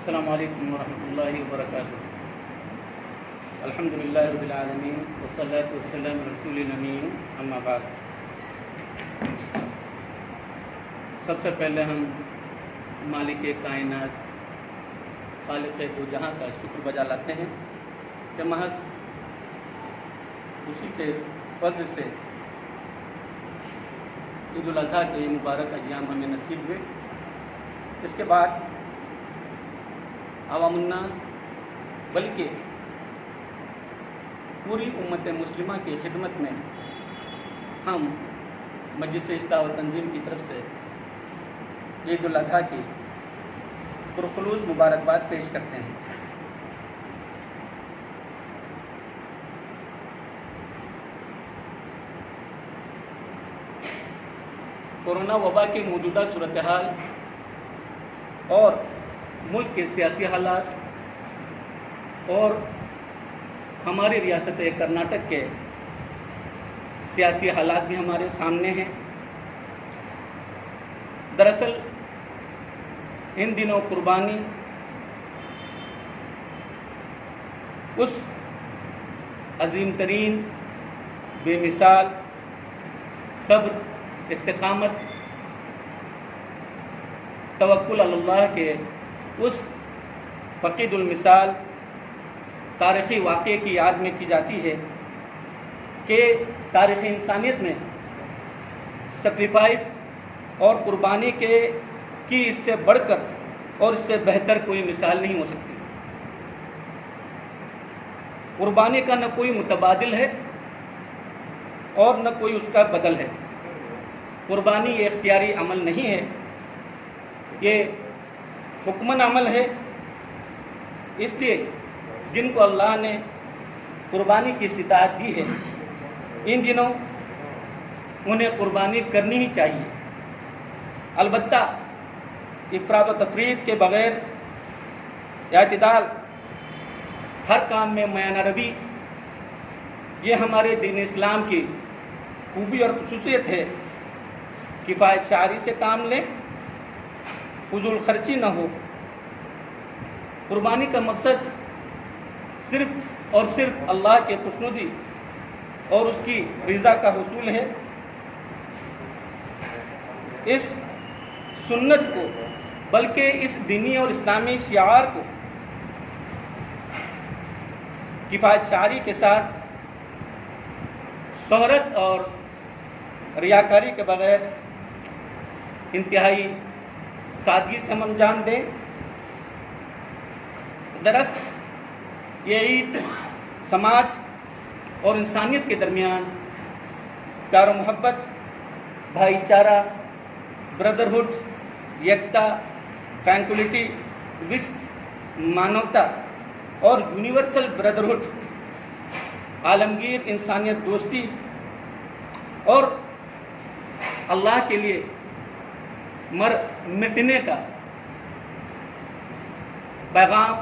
अस्सलामु अलैकुम वरहमतुल्लाहि वबरकातुहू। अल्हम्दुलिल्लाहि रब्बिल आलमीन वस्सलातु वस्सलामु अला रसूलिल अमीन, अम्मा बाद। सबसे पहले हम मालिक कायनात खालिक दो जहाँ का शुक्र बजा लाते हैं कि महज उसी के फज़ल से ईद उल अज़हा के मुबारक अय्याम हमें नसीब हुए। इसके बाद अवामुन्नास बल्कि पूरी उम्मत मुस्लिमा की खिदमत में हम मजलिस इस्लाह व तंजीम की तरफ से ईद उल अज़हा की पुरखुलूस मुबारकबाद पेश करते हैं। कोरोना वबा की मौजूदा सूरत हाल और मुल्क के सियासी हालात और हमारी रियासत कर्नाटक के सियासी हालात भी हमारे सामने हैं। दरअसल इन दिनों कुर्बानी उस अजीम तरीन, बेमिसाल, सब्र, इस्तिकामत, तवक्कुल अल्लाह के उस फ़क़ीदुल मिसाल तारीख़ी वाक़े की याद में की जाती है कि तारीख़ इंसानियत में सेक्रीफाइस और कुर्बानी की इससे बढ़कर और इससे बेहतर कोई मिसाल नहीं हो सकती। कुर्बानी का न कोई मुतबादिल है और न कोई उसका बदल है। कुर्बानी ये इख्तियारी अमल नहीं है, ये हुक्मन अमल है। इसलिए जिनको अल्लाह ने कुर्बानी की सिताअत दी है, इन दिनों उन्हें कुर्बानी करनी ही चाहिए। अलबत्ता इफ़रात व तफरीद के बग़ैर इत्तिदाल, हर काम में मयाना रवी, ये हमारे दीन इस्लाम की खूबी और खुसूसियत है। किफ़ायत शारी से काम लें, फजूल खर्ची न हो। कुर्बानी का मकसद सिर्फ़ और सिर्फ अल्लाह के खुशनुदी और उसकी रज़ा का हुसूल है। इस सुन्नत को, बल्कि इस दीनी और इस्लामी शिआर को किफ़ायत शारी के साथ शोहरत और रियाकारी के बगैर इंतहाई सादगी से हम अंजाम दें। दरअसल ये ईद समाज और इंसानियत के दरमियान प्यार मोहब्बत, भाईचारा, ब्रदरहुड, एकता, ट्रैंक्विलिटी, विश्व मानवता और यूनिवर्सल ब्रदरहुड, आलमगीर इंसानियत दोस्ती और अल्लाह के लिए मर मिटने का पैगाम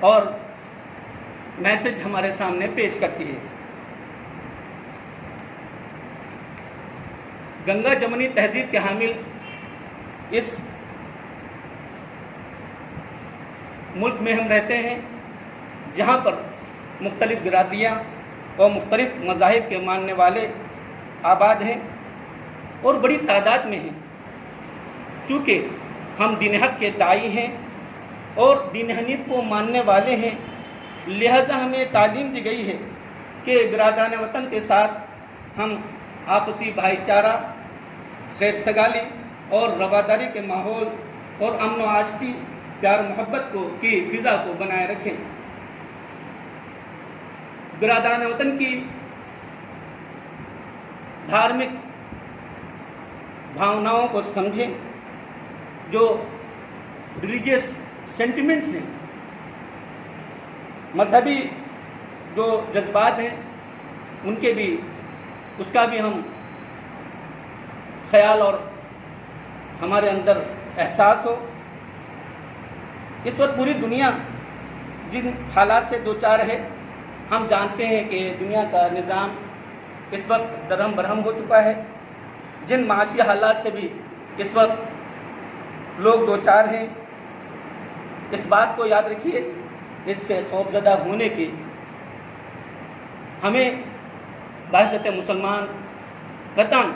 और मैसेज हमारे सामने पेश करती है। गंगा जमनी तहजीब के हामिल इस मुल्क में हम रहते हैं, जहाँ पर मुख्तलिफ बिरादरियाँ और मुख्तलिफ मज़ाहिब के मानने वाले आबाद हैं और बड़ी तादाद में हैं। चूँकि हम दीन हक़ के दाई हैं और दीन हनीफ को मानने वाले हैं, लिहाजा हमें तालीम दी गई है कि बिरादरान वतन के साथ हम आपसी भाईचारा, खैर सगाली और रवादारी के माहौल और अमन व आष्टी, प्यार मोहब्बत की फ़िज़ा को बनाए रखें। बिरादरान वतन की धार्मिक भावनाओं को समझें। जो रिलीजियस सेंटिमेंट्स हैं, मजहबी जो जज्बात हैं, उसका भी हम ख्याल और हमारे अंदर एहसास हो। इस वक्त पूरी दुनिया जिन हालात से दो चार है, हम जानते हैं कि दुनिया का निज़ाम इस वक्त दरहम बरहम हो चुका है। जिन माशी हालात से भी इस वक्त लोग दो चार हैं। इस बात को याद रखिए, इससे खौफजदा होने की हमें बाहिसत मुसलमान कतन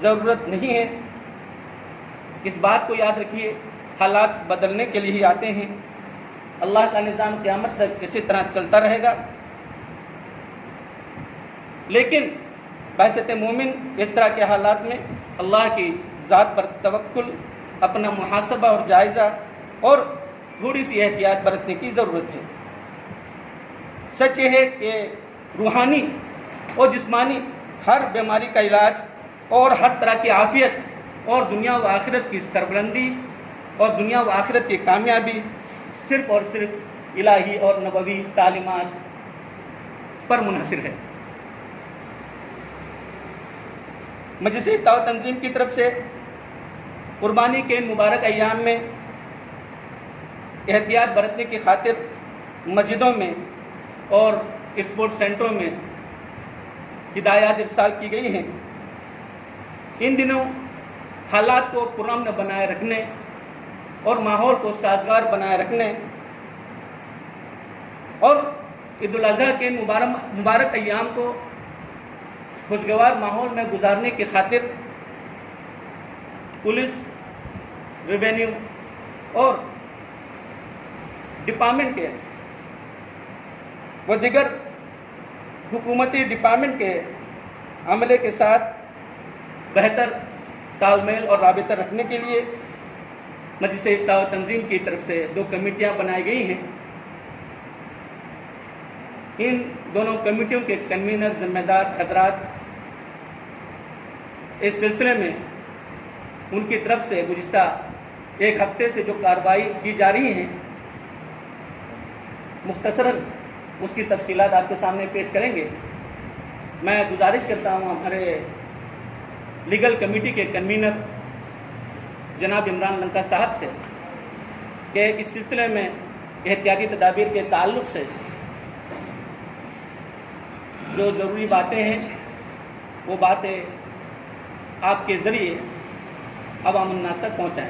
ज़रूरत नहीं है। इस बात को याद रखिए, हालात बदलने के लिए ही आते हैं। अल्लाह का निज़ाम क़यामत तक इसी तरह चलता रहेगा। लेकिन बाहिसत मोमिन इस तरह के हालात में अल्लाह की ज़ात पर तवक्कुल, अपना मुहासबा और जायज़ा और थोड़ी सी एहतियात बरतने की ज़रूरत है। सच ये है कि रूहानी और जिस्मानी हर बीमारी का इलाज और हर तरह की आफियत और दुनिया व आखिरत की सरबलंदी और दुनिया व आखिरत की कामयाबी सिर्फ़ और सिर्फ इलाही और नबवी तालीमात पर मुनहसर है। मजलिस इत्तेहाद तंजीम की तरफ से कुर्बानी के इन मुबारक अय्याम में एहतियात बरतने की खातिर मस्जिदों में और स्पोर्ट्स सेंटरों में हिदायत इरसाल की गई हैं। इन दिनों हालात को पुरअमन बनाए रखने और माहौल को साजगार बनाए रखने और ईद उल अज़हा के मुबारक अय्याम को खुशगवार माहौल में गुजारने की खातिर पुलिस, रेवेन्यू और डिपार्टमेंट के व दीगर हुकूमती डिपार्टमेंट के अमले के साथ बेहतर तालमेल और राबिता रखने के लिए मजलिस इत्तेहाद तंजीम की तरफ से 2 कमेटियां बनाई गई हैं। इन दोनों कमेटियों के कन्वीनर जिम्मेदार हजरात इस सिलसिले में उनकी तरफ से गुज़िश्ता 1 हफ्ते से जो कार्रवाई की जा रही हैं, मुख्तसरन उसकी तफसीलात आपके सामने पेश करेंगे। मैं गुजारिश करता हूँ हमारे लीगल कमेटी के कन्वीनर जनाब इमरान लंका साहब से कि इस सिलसिले में एहतियाती तदाबीर के ताल्लुक़ से जो ज़रूरी बातें हैं वो बातें आपके ज़रिए अवाम उन्नास तक पहुँचाएँ।